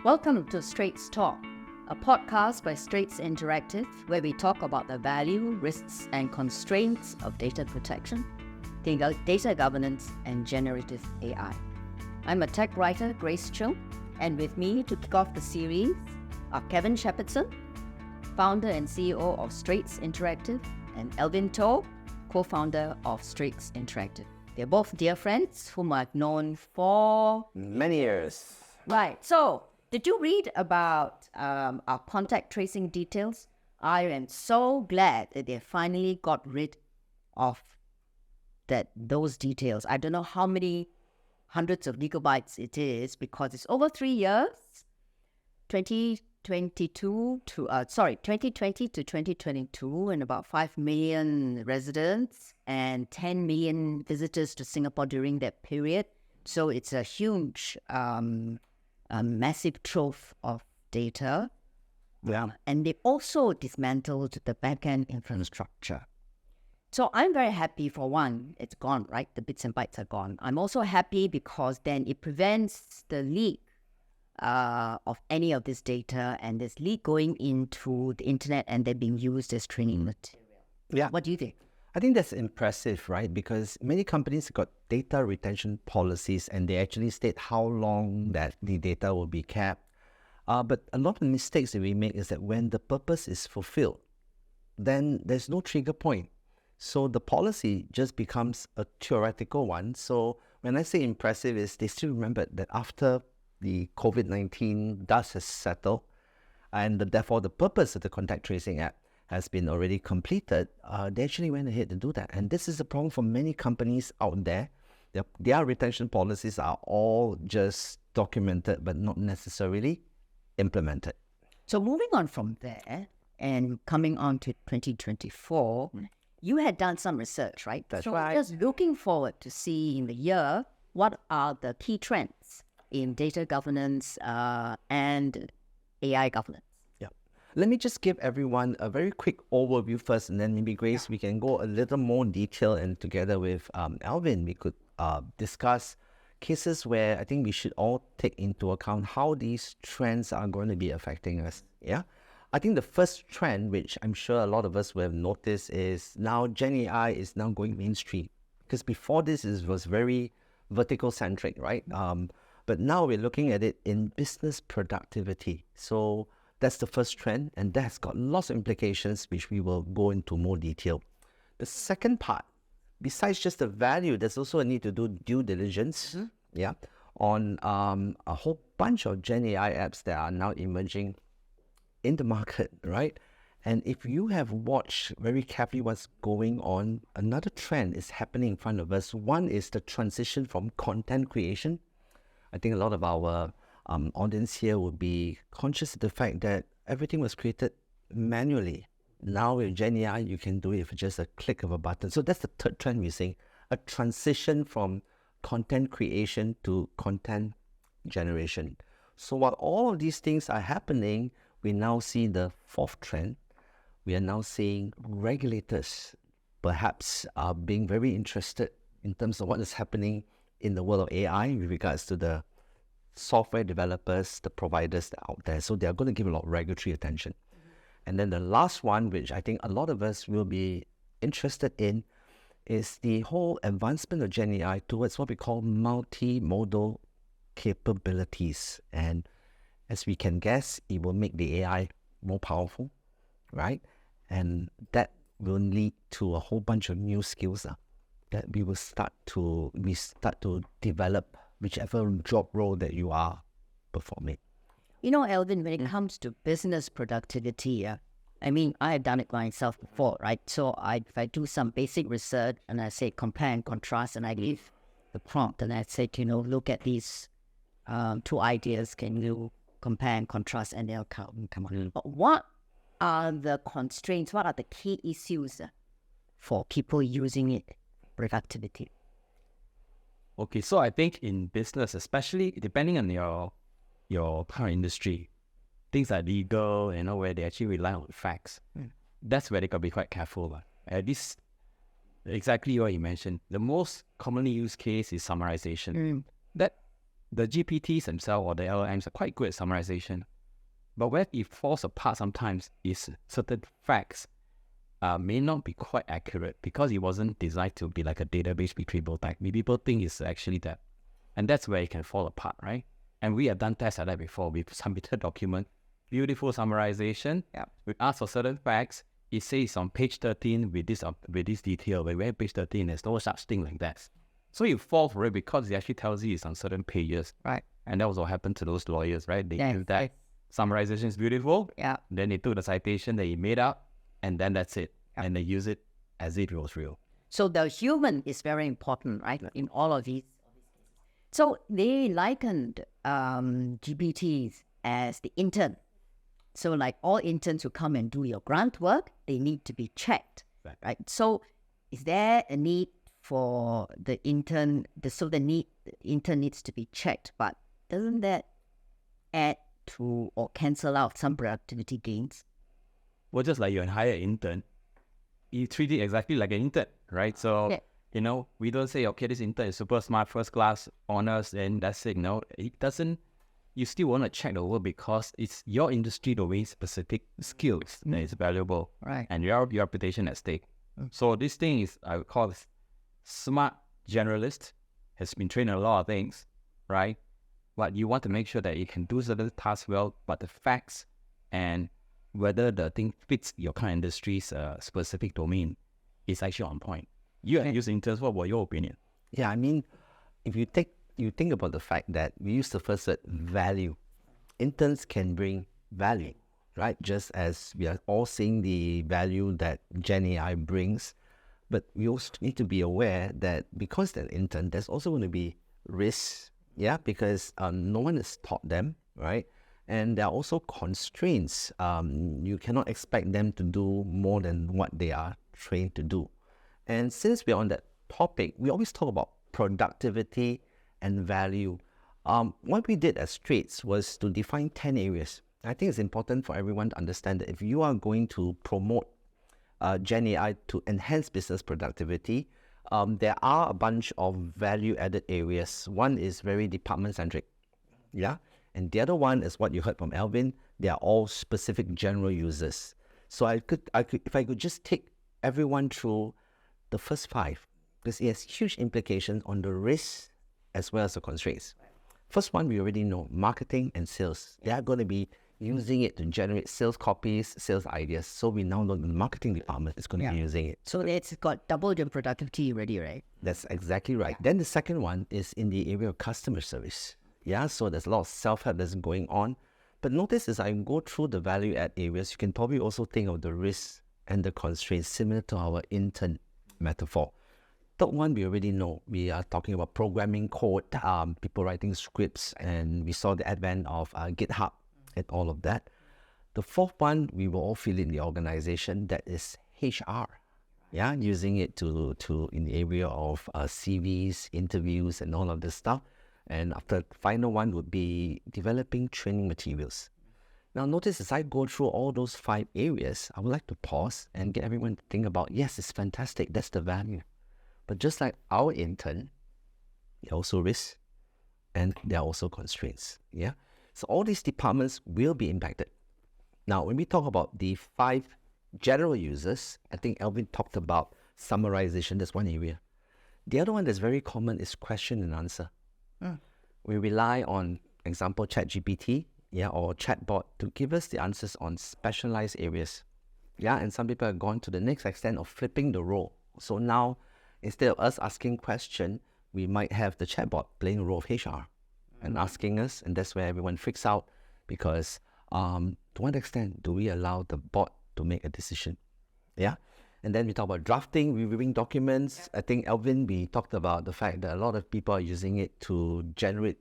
Welcome to Straits Talk, a podcast by Straits Interactive where we talk about the value, risks, and constraints of data protection, data governance, and generative AI. I'm a tech writer, Grace Chung, and with me to kick off the series are Kevin Shepherdson, founder and CEO of Straits Interactive, and Alvin Toh, co-founder of Straits Interactive. They're both dear friends whom I've known for many years. Right. So, did you read about our contact tracing details? I am so glad that they finally got rid of those details. I don't know how many hundreds of gigabytes it is because it's over 3 years, 2020 to 2022, and about 5 million residents and 10 million visitors to Singapore during that period. So it's a huge, massive trove of data. Yeah. And they also dismantled the backend infrastructure. So I'm very happy for one, it's gone, right? The bits and bytes are gone. I'm also happy because then it prevents the leak of any of this data and this leak going into the internet and then being used as training material. Yeah. What do you think? I think that's impressive, right? Because many companies got data retention policies and they actually state how long that the data will be kept. But a lot of the mistakes that we make is that when the purpose is fulfilled, then there's no trigger point. So the policy just becomes a theoretical one. So when I say impressive is they still remembered that after the COVID-19 dust has settled and therefore the purpose of the contact tracing app has been already completed, they actually went ahead to do that. And this is a problem for many companies out there. Their retention policies are all just documented but not necessarily implemented. So moving on from there and coming on to 2024, you had done some research, right? That's so right. Just looking forward to see in the year, what are the key trends in data governance and AI governance? Yeah. Let me just give everyone a very quick overview first, and then maybe Grace, we can go a little more detail, and together with Alvin, we could discuss cases where I think we should all take into account how these trends are going to be affecting us. Yeah. I think the first trend, which I'm sure a lot of us will have noticed, is now Gen AI is now going mainstream. Because before this, it was very vertical centric, right? But now we're looking at it in business productivity. So that's the first trend, and that's got lots of implications, which we will go into more detail. The second part, besides just the value, there's also a need to do due diligence, on a whole bunch of Gen AI apps that are now emerging in the market, right? And if you have watched very carefully what's going on, another trend is happening in front of us. One is the transition from content creation. I think a lot of our audience here would be conscious of the fact that everything was created manually. Now with Gen AI, you can do it with just a click of a button. So that's the third trend we're seeing, a transition from content creation to content generation. So while all of these things are happening, we now see the fourth trend. We are now seeing regulators perhaps are being very interested in terms of what is happening in the world of AI with regards to the software developers, the providers that are out there. So they are going to give a lot of regulatory attention. And then the last one, which I think a lot of us will be interested in, is the whole advancement of Gen AI towards what we call multimodal capabilities. And as we can guess, it will make the AI more powerful, right? And that will lead to a whole bunch of new skills that we start to develop whichever job role that you are performing. You know, Alvin, when it comes to business productivity, I mean, I have done it myself before, right? So if I do some basic research and I say compare and contrast, and I give the prompt and I say, look at these two ideas, can you compare and contrast, and they'll come on. But what are the constraints? What are the key issues for people using it, productivity? Okay, so I think in business, especially depending on your current industry, things like legal, where they actually rely on facts, that's where they got to be quite careful. At least exactly what you mentioned, the most commonly used case is summarization. That the GPTs themselves or the LLMs are quite good at summarization. But where it falls apart sometimes is certain facts may not be quite accurate because it wasn't designed to be like a database retrieval type. Maybe people think it's actually that. And that's where it can fall apart, right? And we have done tests like that before. We've submitted a document, beautiful summarization. Yeah. We ask for certain facts. It says on page 13 with this detail. When we have page 13, there's no such thing like that. So you fall for it because it actually tells you it's on certain pages. Right. And that was what happened to those lawyers, right? They Yes, knew that yes. summarization is beautiful. Yeah. Then they took the citation that he made up, and then that's it. Yeah. And they use it as if it was real. So the human is very important, right, in all of these. So they likened GPTs as the intern. So like all interns who come and do your grant work, they need to be checked, right? So is there a need for the intern? The intern needs to be checked, but doesn't that add to or cancel out some productivity gains? Well, just like you hire an intern, you treat it exactly like an intern, right? So, Yeah. you know, we don't say, okay, this intern is super smart, first class, honors, and that's it. No, it doesn't. You still want to check the work because it's your industry domain specific skills that is valuable, Right. and your reputation at stake. So this thing is, I would call it smart generalist, has been trained in a lot of things, right? But you want to make sure that it can do certain tasks well, but the facts and whether the thing fits your current industry's specific domain is actually on point. You have used interns. What was your opinion? Yeah, I mean, if you think about the fact that we use the first word value, interns can bring value, right? Just as we are all seeing the value that Gen AI brings, but we also need to be aware that because they're an intern, there's also going to be risks, yeah, because no one has taught them, right? And there are also constraints. You cannot expect them to do more than what they are trained to do. And since we're on that topic, we always talk about productivity and value. What we did at Straits was to define 10 areas. I think it's important for everyone to understand that if you are going to promote Gen AI to enhance business productivity, there are a bunch of value-added areas. One is very department-centric, yeah? And the other one is what you heard from Alvin. They are all specific general users. So if I could just take everyone through the first 5, because it has huge implications on the risks as well as the constraints. First one, we already know, marketing and sales. They are going to be using it to generate sales copies, sales ideas. So we now know the marketing department is going to be using it. So it's got double your productivity already, right? That's exactly right. Then the second one is in the area of customer service. Yeah, so there's a lot of self-help that's going on. But notice as I go through the value add areas, you can probably also think of the risks and the constraints similar to our intern metaphor. Third one, we already know. We are talking about programming code, people writing scripts, and we saw the advent of GitHub and all of that. The fourth one, we will all feel in the organization, that is HR. Yeah, using it to in the area of CVs, interviews, and all of this stuff. And after the final one would be developing training materials. Now notice as I go through all those 5 areas, I would like to pause and get everyone to think about, yes, it's fantastic, that's the value. But just like our intern, there are also risks and there are also constraints. Yeah. So all these departments will be impacted. Now, when we talk about the 5 general users, I think Alvin talked about summarization. That's one area. The other one that's very common is question and answer. We rely on, example, ChatGPT, yeah, or chatbot to give us the answers on specialized areas. Yeah, and some people have gone to the next extent of flipping the role. So now, instead of us asking question, we might have the chatbot playing the role of HR and asking us, and that's where everyone freaks out because to what extent do we allow the bot to make a decision? Yeah. And then we talk about drafting, reviewing documents. I think, Alvin, we talked about the fact that a lot of people are using it to generate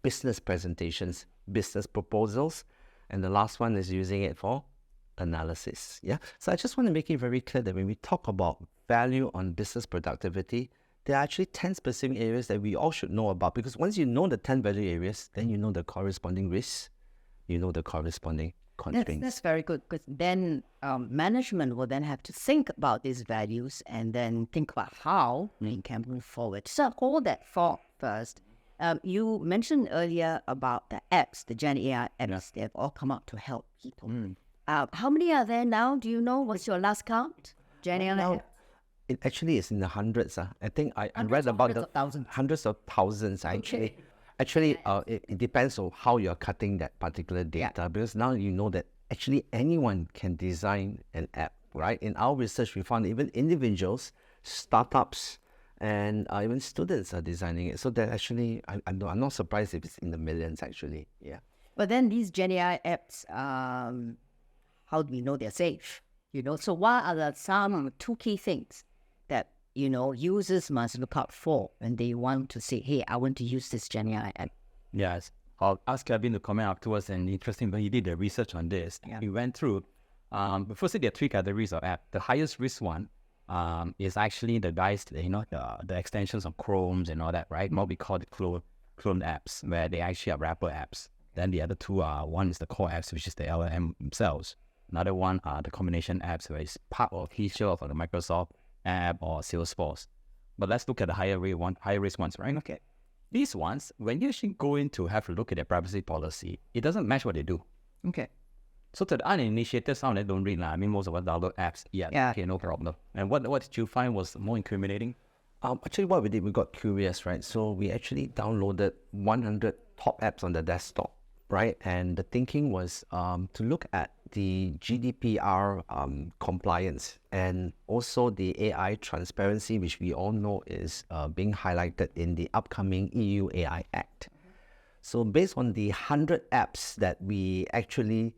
business presentations, business proposals. And the last one is using it for analysis. Yeah. So I just want to make it very clear that when we talk about value on business productivity, there are actually 10 specific areas that we all should know about, because once you know the 10 value areas, then you know the corresponding risks, you know the corresponding constraints. That's very good, because then management will then have to think about these values and then think about how we can move forward. So hold that thought first. You mentioned earlier about the apps, the Gen AI apps. Yeah. They've all come out to help people. How many are there now? Do you know? What's your last count? Gen AI Now, apps? it actually is in the hundreds. I think I Hundreds read or about hundreds of thousands? hundreds of thousands actually. Okay. Actually, it depends on how you're cutting that particular data, because now you know that actually anyone can design an app, right? In our research, we found even individuals, startups, and even students are designing it. So that actually, I'm not surprised if it's in the millions actually. Yeah. But then these Gen AI apps, how do we know they're safe? So what are some two key things that, users must look out for when they want to say, hey, I want to use this Gen AI app? Yes. I'll ask Kevin to comment afterwards. And interesting, but he did the research on this. Yeah. He went through, firstly, there are three categories of app. The highest risk one is actually the guys, the extensions of Chromes and all that, right? What we call the clone apps, where they actually are wrapper apps. Then the other two are, one is the core apps, which is the LLM themselves. Another one are the combination apps, where it's part or feature of the Microsoft app or Salesforce. But let's look at the higher risk ones, right? Okay. These ones, when you actually go in to have a look at their privacy policy, it doesn't match what they do. Okay. So to the uninitiated, some of them don't read. I mean, most of us download apps. Yeah. Okay, no problem. And what did you find was more incriminating? Actually, what we did, we got curious, right? So we actually downloaded 100 top apps on the desktop, right? And the thinking was to look at the GDPR compliance and also the AI transparency, which we all know is being highlighted in the upcoming EU AI Act. So based on the 100 apps that we actually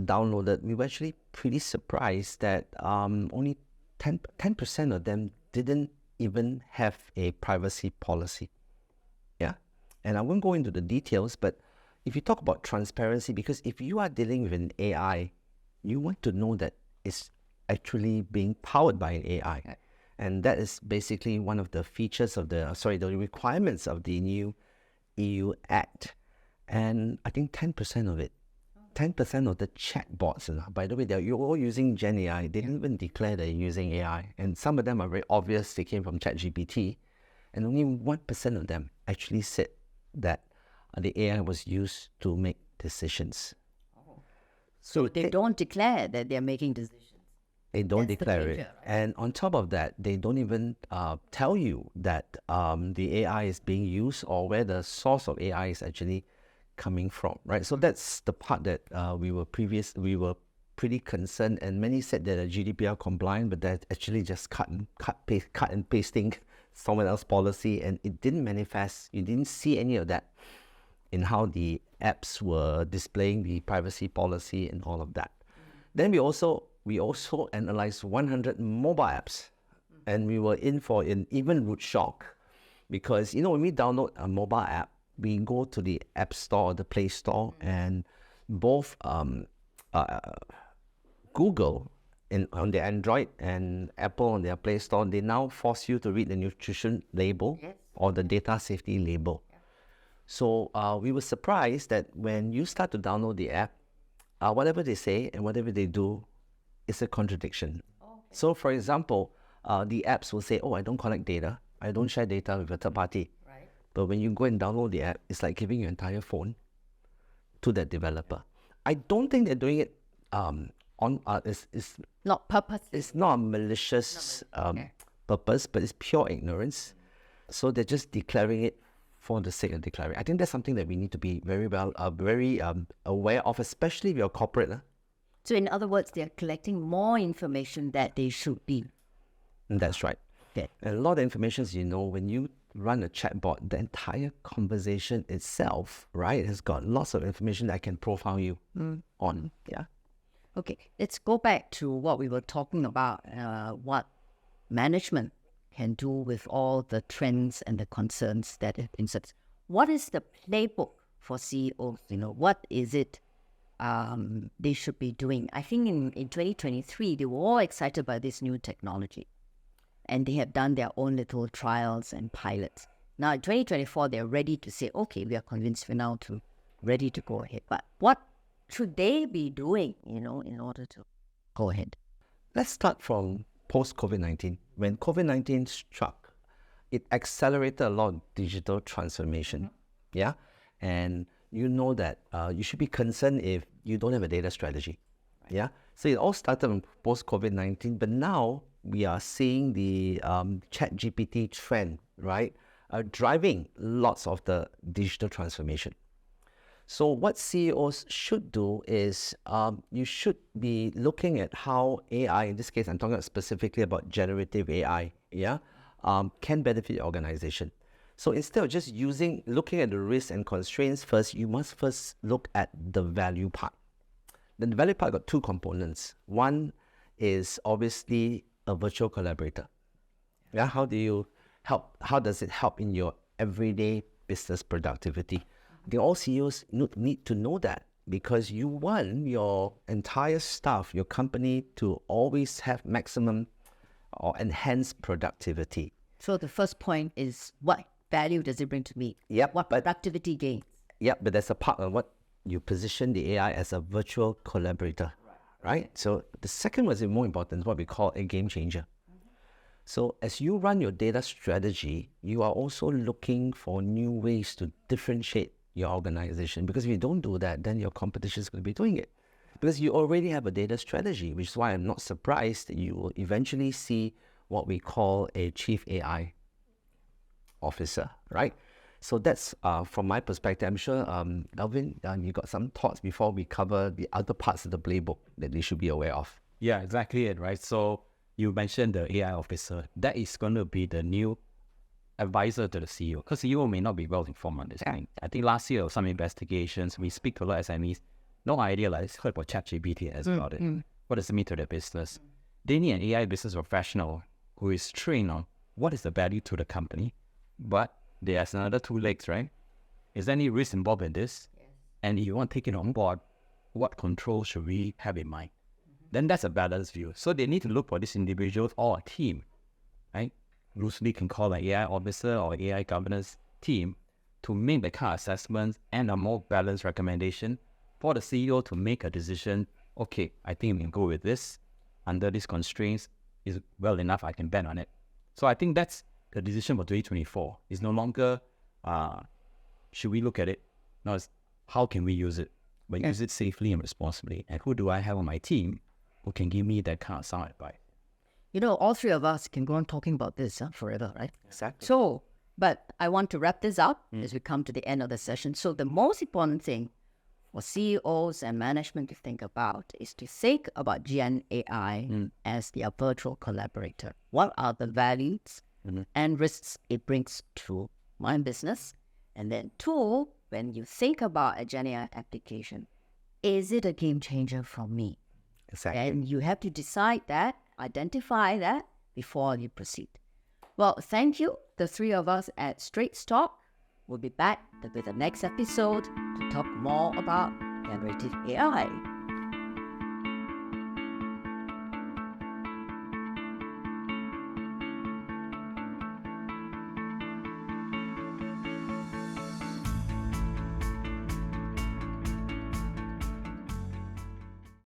downloaded, we were actually pretty surprised that only 10% of them didn't even have a privacy policy. Yeah. And I won't go into the details, but if you talk about transparency, because if you are dealing with an AI, you want to know that it's actually being powered by an AI. Right. And that is basically one of the features of the requirements of the new EU Act. And I think 10% of it, 10% of the chatbots, by the way, you're all using Gen AI. They didn't even declare they're using AI. And some of them are very obvious. They came from ChatGPT. And only 1% of them actually said that the AI was used to make decisions. So they don't declare that they're making decisions. They don't That's declare danger, it. right? And on top of that, they don't even tell you that the AI is being used or where the source of AI is actually coming from, right? So that's the part that we were pretty concerned, and many said that they're GDPR compliant, but that's actually just cut and pasting someone else's policy, and it didn't manifest. You didn't see any of that in how the apps were displaying the privacy policy and all of that. Then we also analyzed 100 mobile apps, and we were in for an even root shock, because when we download a mobile app, we go to the App Store or the Play Store, and both Google on their Android and Apple on their Play Store, they now force you to read the nutrition label or the data safety label. So we were surprised that when you start to download the app, whatever they say and whatever they do is a contradiction. So for example, the apps will say, I don't collect data. I don't share data with a third party. Right. But when you go and download the app, it's like giving your entire phone to that developer. I don't think they're doing it it's Not purpose. It's not a malicious purpose, but it's pure ignorance. So they're just declaring it for the sake of declaring. I think that's something that we need to be very aware of, especially if you're corporate. So in other words, they're collecting more information that they should be. That's right. Okay. And a lot of information, when you run a chatbot, the entire conversation itself, right, has got lots of information that can profile you on. Yeah. Okay, let's go back to what we were talking about, what management can do with all the trends and the concerns that have been set. What is the playbook for CEOs? What is it they should be doing? I think in 2023, they were all excited by this new technology, and they have done their own little trials and pilots. Now in 2024, they're ready to say, okay, we are convinced we're now ready to go ahead. But what should they be doing, in order to go ahead? Let's start from post-COVID-19. When COVID-19 struck, it accelerated a lot of digital transformation. Yeah, and you know that you should be concerned if you don't have a data strategy. Yeah, so it all started in post COVID-19, but now we are seeing the Chat GPT trend, right, driving lots of the digital transformation. So what CEOs should do is you should be looking at how AI, in this case, I'm talking specifically about generative AI, yeah, can benefit your organization. So instead of just looking at the risks and constraints first, you must first look at the value part. Then the value part got two components. One is obviously a virtual collaborator. Yeah, how does it help in your everyday business productivity? All CEOs need to know that, because you want your entire staff, your company, to always have maximum or enhanced productivity. So the first point is, what value does it bring to me? Yep. What productivity gains? Yeah, but there's a part of what you position the AI as a virtual collaborator, right? So the second one is more important, what we call a game changer. So as you run your data strategy, you are also looking for new ways to differentiate your organization, because if you don't do that, then your competition is going to be doing it, because you already have a data strategy, which is why I'm not surprised that you will eventually see what we call a chief AI officer, right? So that's from my perspective. I'm sure, Alvin, you got some thoughts before we cover the other parts of the playbook that they should be aware of. Yeah, exactly it, right? So you mentioned the AI officer. That is going to be the new advisor to the CEO, because CEO may not be well informed on this thing. I think last year, some investigations, we speak to a lot of SMEs, no idea, like, heard about ChatGPT as about it. What does it mean to their business? They need an AI business professional who is trained on what is the value to the company, but there's another two legs, right? Is there any risk involved in this? Yes. And if you want to take it on board, what control should we have in mind? Then that's a balanced view. So they need to look for these individuals or a team, right? Loosely can call an AI officer or AI governance team to make the kind of assessments and a more balanced recommendation for the CEO to make a decision. Okay, I think we can go with this. Under these constraints, is well enough, I can bet on it. So I think that's the decision for 2024. It's no longer, should we look at it? No, it's how can we use it? But use it safely and responsibly. And who do I have on my team who can give me that kind of sound advice? You know, all three of us can go on talking about this forever, right? Exactly. So, but I want to wrap this up as we come to the end of the session. So the most important thing for CEOs and management to think about is to think about Gen AI as their virtual collaborator. What are the values and risks it brings to my business? And then two, when you think about a Gen AI application, is it a game changer for me? Exactly. And you have to decide that, identify that before you proceed. Well, thank you, the three of us at Straits Talk. We'll be back with the next episode to talk more about generative AI.